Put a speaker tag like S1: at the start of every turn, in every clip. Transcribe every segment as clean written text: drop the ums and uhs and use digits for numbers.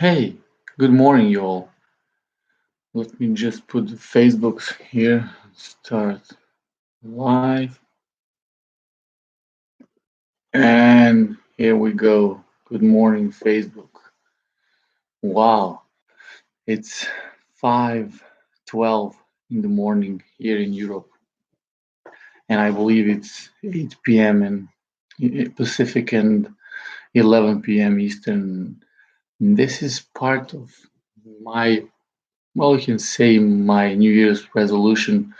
S1: Hey, good morning, y'all. Let me just put the Facebooks here. Start live. And here we go. Good morning, Facebook. Wow, it's 5:12 in the morning here in Europe, and I believe it's 8 p.m. in Pacific and 11 p.m. Eastern. This is part of my, well, you can say my New Year's resolution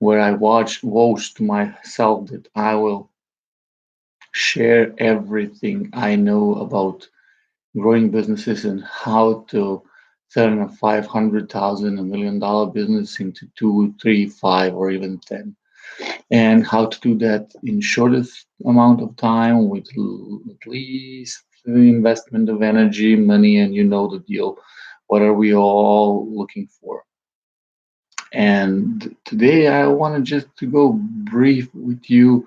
S1: where I watched myself that I will share everything I know about growing businesses and how to turn a 500,000 $1 million business into two, three, five, or even 10, and how to do that in shortest amount of time with at least the investment of energy, money, and you know the deal. What are we all looking for? And today I want to just to go brief with you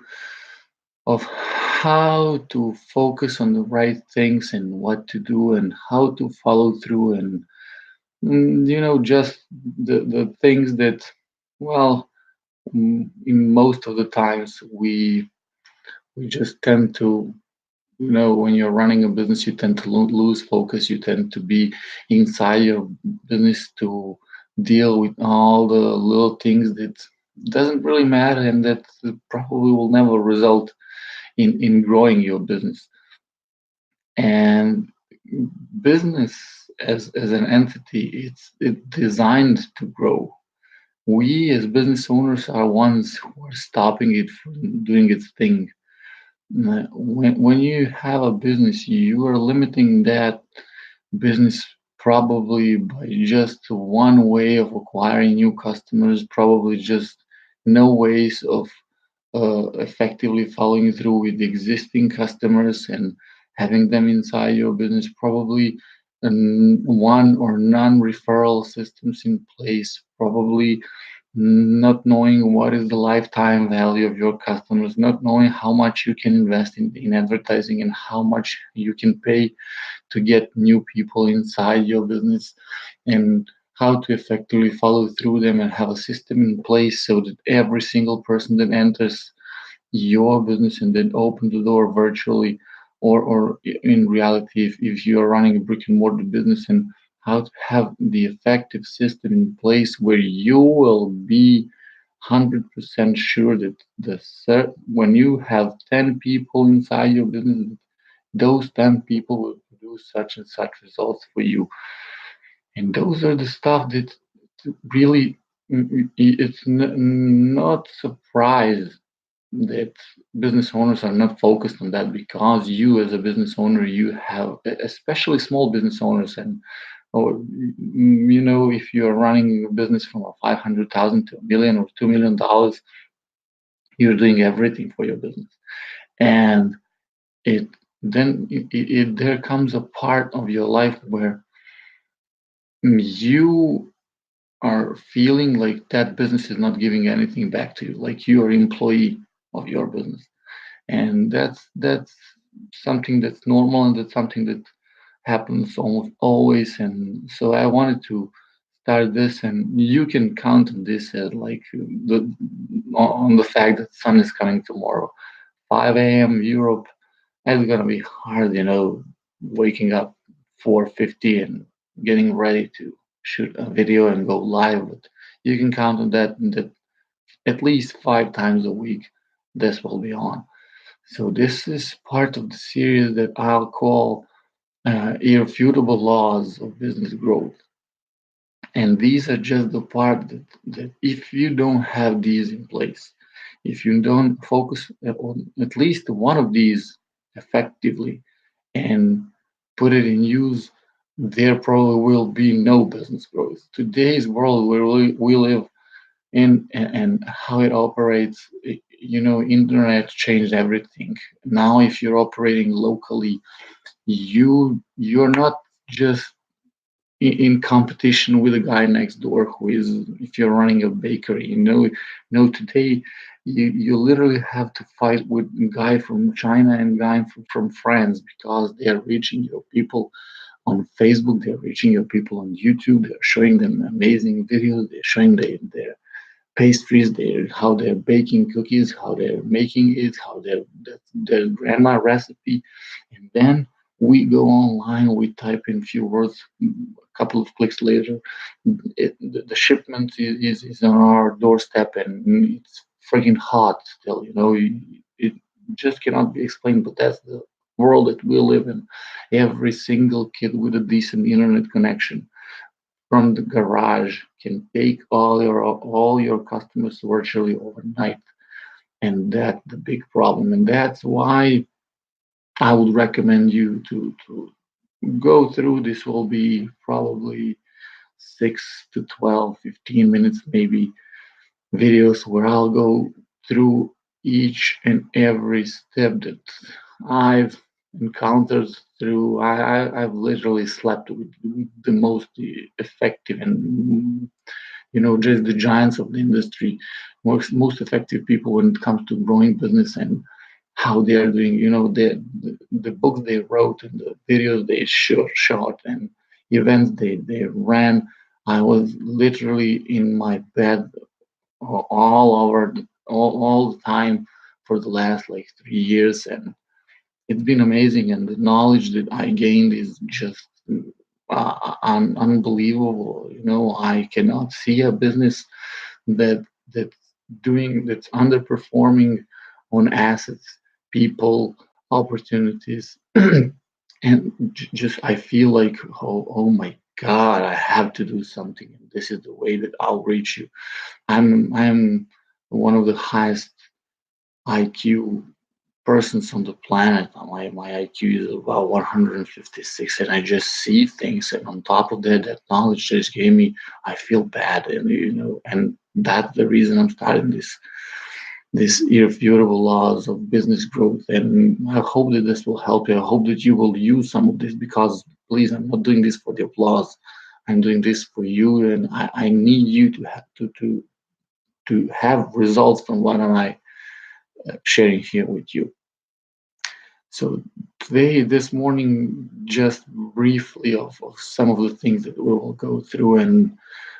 S1: of how to focus on the right things and what to do and how to follow through and just the things that, well, in most of the times we just tend to, when you're running a business, you tend to lose focus. You tend to be inside your business to deal with all the little things that doesn't really matter and that probably will never result in growing your business. And business as an entity, it's designed to grow. We as business owners are ones who are stopping it from doing its thing. When you have a business, you are limiting that business probably by just one way of acquiring new customers, probably just no ways of effectively following through with the existing customers and having them inside your business, probably one or none referral systems in place, probably not knowing what is the lifetime value of your customers, not knowing how much you can invest in advertising and how much you can pay to get new people inside your business, and how to effectively follow through them and have a system in place so that every single person that enters your business and then open the door virtually or in reality if you are running a brick and mortar business, and how to have the effective system in place where you will be 100% sure that when you have 10 people inside your business, those 10 people will produce such and such results for you. And those are the stuff that really, it's not surprise that business owners are not focused on that, because you as a business owner, you have, especially small business owners, and or if you're running a business from a 500,000 to a million or $2 million, you're doing everything for your business. And it there comes a part of your life where you are feeling like that business is not giving anything back to you, like you are employee of your business. And that's something that's normal, and that's something that happens almost always. And so I wanted to start this, and you can count on this as like on the fact that sun is coming tomorrow, 5 a.m. Europe. It's gonna be hard, waking up 4:50 and getting ready to shoot a video and go live. But you can count on that at least 5 times a week this will be on. So this is part of the series that I'll call Irrefutable Laws of Business Growth. And these are just the part that if you don't have these in place, if you don't focus on at least one of these effectively and put it in use, there probably will be no business growth. Today's world where we live in, and how it operates, internet changed everything. Now if you're operating locally, you're not just in competition with the guy next door who is, if you're running a bakery, today you literally have to fight with a guy from China and guy from France, because they are reaching your people on Facebook, they're reaching your people on YouTube, they're showing them amazing videos, they're showing their pastries, how they're baking cookies, how they're making it, how their grandma recipe, and then we go online, we type in few words, a couple of clicks later, the shipment is on our doorstep, and it's freaking hot still. It just cannot be explained, but that's the world that we live in. Every single kid with a decent internet connection from the garage can take all your customers virtually overnight, and that's the big problem. And that's why I would recommend you to go through. This will be probably 6 to 12, 15 minutes maybe videos where I'll go through each and every step that I've encountered through. I've literally slept with the most effective and just the giants of the industry, most effective people when it comes to growing business and how they are doing. The books they wrote and the videos they shot and events they ran. I was literally in my bed all the time for the last like 3 years, and it's been amazing. And the knowledge that I gained is just unbelievable. I cannot see a business that that's underperforming on assets, people, opportunities, and just I feel like, oh my god, I have to do something, and this is the way that I'll reach you. I'm one of the highest IQ persons on the planet. My IQ is about 156, and I just see things. And on top of that, that knowledge just gave me, I feel bad, and that's the reason I'm starting this irrefutable laws of business growth. And I hope that this will help you. I hope that you will use some of this, because please, I'm not doing this for the applause. I'm doing this for you, and I need you to have to have results from what am I sharing here with you. So today, this morning, just briefly of some of the things that we will go through, and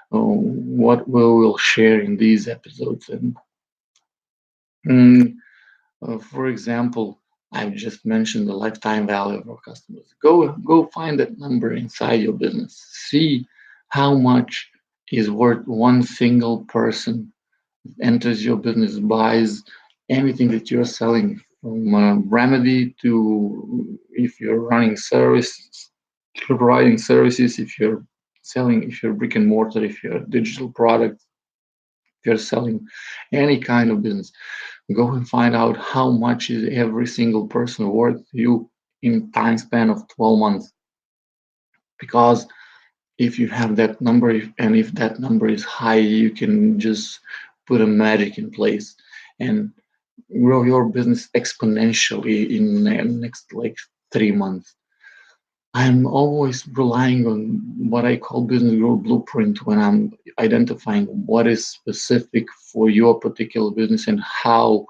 S1: what we will share in these episodes. And mm, for example, I've just mentioned the lifetime value of our customers. Go find that number inside your business. See how much is worth one single person enters your business, buys anything that you're selling, from remedy to, if you're running service, providing services, if you're selling, if you're brick and mortar, if you're a digital product, if you're selling any kind of business. Go and find out how much is every single person worth to you in time span of 12 months. Because if you have that number, and if that number is high, you can just put a magic in place and grow your business exponentially in the next like 3 months. I'm always relying on what I call business growth blueprint when I'm identifying what is specific for your particular business and how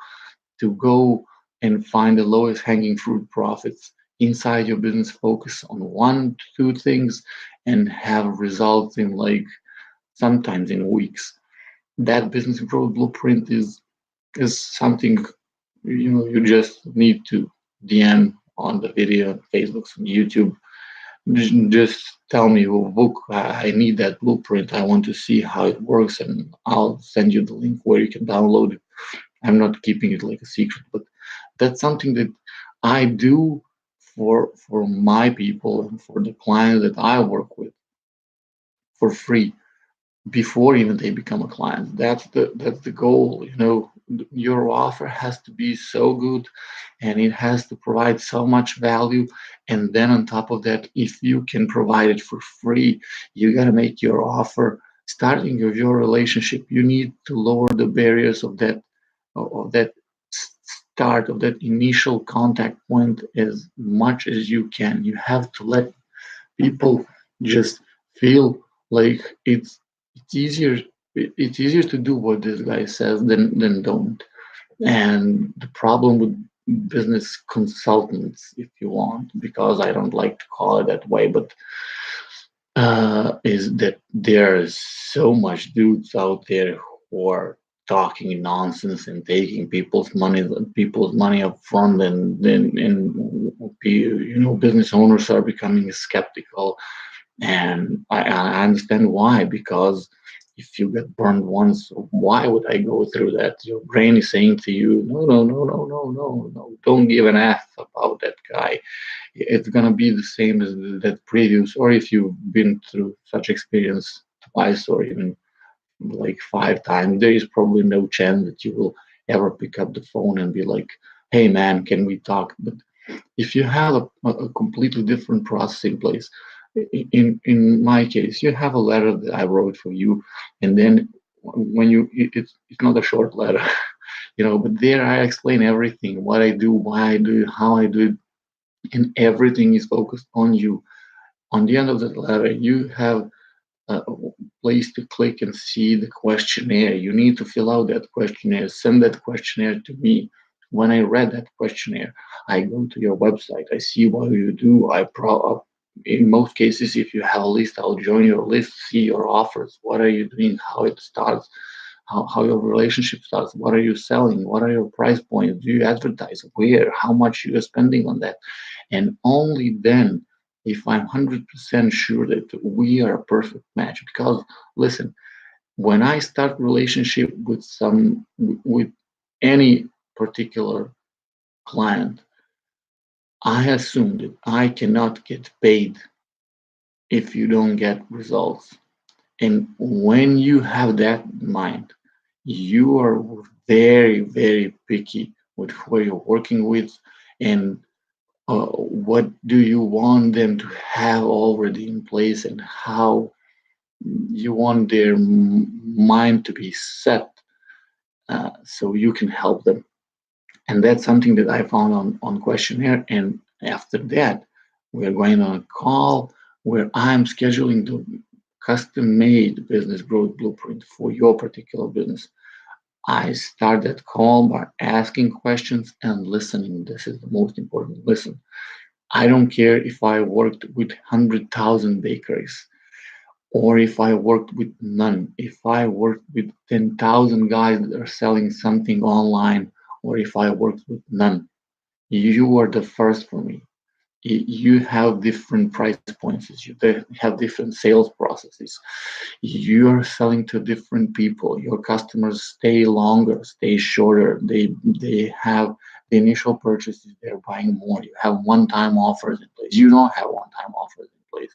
S1: to go and find the lowest hanging fruit profits inside your business. Focus on one, two things, and have results in like sometimes in weeks. That business growth blueprint is something you just need to DM on the video, Facebook, and YouTube. Just tell me, well, book, I need that blueprint. I want to see how it works, and I'll send you the link where you can download it. I'm not keeping it like a secret, but that's something that I do for my people and for the clients that I work with for free before even they become a client. That's the goal. Your offer has to be so good, and it has to provide so much value. And then on top of that, if you can provide it for free, you got to make your offer, starting of your relationship, you need to lower the barriers of that start, of that initial contact point, as much as you can. You have to let people just feel like it's easier it's easier to do what this guy says than don't. And the problem business consultants, if you want, because I don't like to call it that way, but is that there's so much dudes out there who are talking nonsense and taking people's money up front, and business owners are becoming skeptical, and I understand why, because if you get burned once, why would I go through that? Your brain is saying to you, no, no, no, no, no, no, no, don't give an F about that guy. It's gonna be the same as that previous, or if you've been through such experience twice or even like 5 times, there is probably no chance that you will ever pick up the phone and be like, hey man, can we talk? But if you have a completely different process in place, in my case, you have a letter that I wrote for you, and then when it's not a short letter, but there I explain everything, what I do, why I do it, how I do it, and everything is focused on you. On the end of the letter, you have a place to click and see the questionnaire. You need to fill out that questionnaire, send that questionnaire to me. When I read that questionnaire, I go to your website, I see what you do. In most cases, if you have a list, I'll join your list, see your offers, what are you doing, how it starts, how your relationship starts, what are you selling, what are your price points, do you advertise, where, how much you are spending on that. And only then, if I'm 100% sure that we are a perfect match, because listen, when I start relationship with any particular client, I assume that I cannot get paid if you don't get results. And when you have that in mind, you are very, very picky with who you're working with, and what do you want them to have already in place, and how you want their mind to be set, so you can help them. And that's something that I found on questionnaire. And after that, we're going on a call where I'm scheduling the custom made business growth blueprint for your particular business. I start that call by asking questions and listening. This is the most important. Listen, I don't care if I worked with 100,000 bakeries or if I worked with none, if I worked with 10,000 guys that are selling something online, or if I worked with none. You are the first for me. You have different price points, you have different sales processes. You're selling to different people. Your customers stay longer, stay shorter. They have the initial purchases, they're buying more. You have one-time offers in place. You don't have one-time offers in place.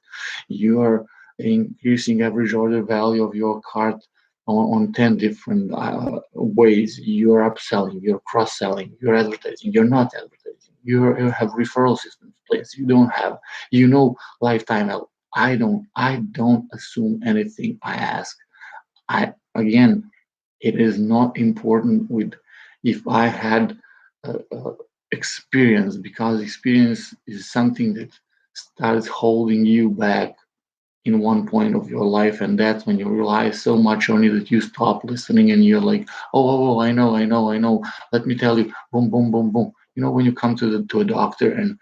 S1: You are increasing average order value of your cart on 10 different ways. You're upselling, you're cross-selling, you're advertising, you're not advertising. You have referral systems in place. You don't have, lifetime. I don't assume anything I ask. I again, it is not important with if I had experience, because experience is something that starts holding you back in one point of your life, and that's when you rely so much on it that you stop listening and you're like, oh, I know. Let me tell you, boom, boom, boom, boom. When you come to a doctor, and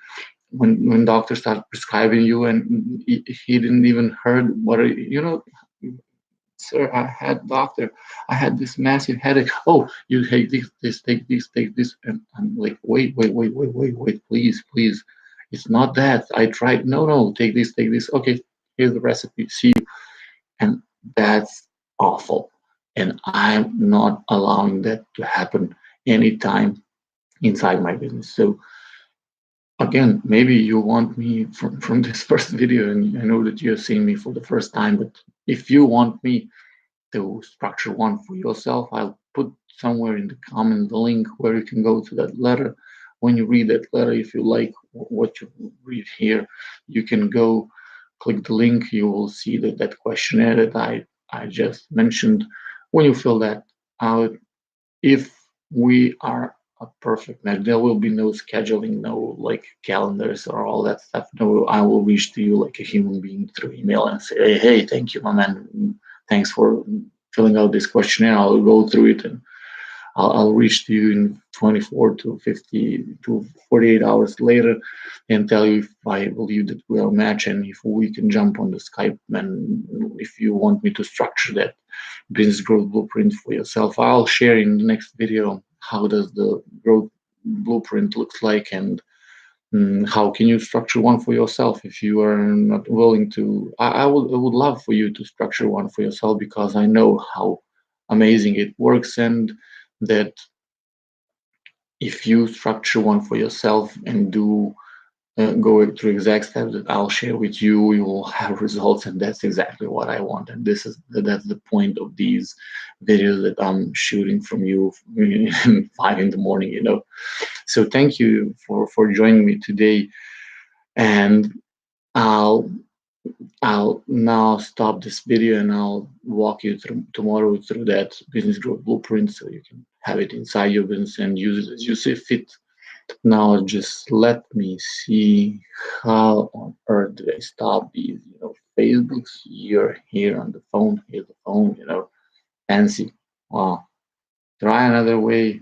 S1: when doctor starts prescribing you, and he didn't even heard what sir, I had this massive headache. Oh, you take take this, and I'm like, wait, please, it's not that. I tried. No, take this. Okay, here's the recipe. See you, and that's awful, and I'm not allowing that to happen anytime inside my business. So again, maybe you want me from this first video, and I know that you have seen me for the first time, but if you want me to structure one for yourself, I'll put somewhere in the comment the link where you can go to that letter. When you read that letter, if you like what you read here, you can go click the link. You will see that questionnaire that I just mentioned. When you fill that out, if we are a perfect match, there will be no scheduling, no like calendars or all that stuff. No, I will reach to you like a human being through email and say, hey, thank you, my man. Thanks for filling out this questionnaire. I'll go through it, and I'll reach to you in 24 to 50 to 48 hours later and tell you if I believe that we are a match and if we can jump on the Skype and if you want me to structure that business growth blueprint for yourself. I'll share in the next video how does the growth blueprint looks like and how can you structure one for yourself if you are not willing to. I would love for you to structure one for yourself because I know how amazing it works and that if you structure one for yourself and do go through exact steps that I'll share with you, you will have results, and that's exactly what I want. And that's the point of these videos that I'm shooting from you 5 in the morning. So thank you for joining me today, and I'll I'll now stop this video and I'll walk you through tomorrow through that business growth blueprint so you can have it inside your business and use it as you see fit. Now just let me see how on earth do I stop these, Facebook's here on the phone, here's the phone, fancy. Wow. Try another way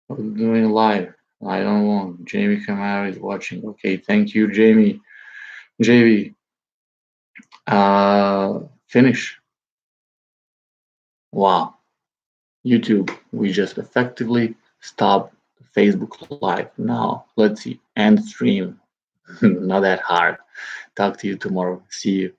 S1: of doing live. I don't want. Jamie Kamara is watching. Okay, thank you, Jamie. JV, finish. Wow. YouTube, we just effectively stopped Facebook Live. Now, let's see. End stream. Not that hard. Talk to you tomorrow. See you.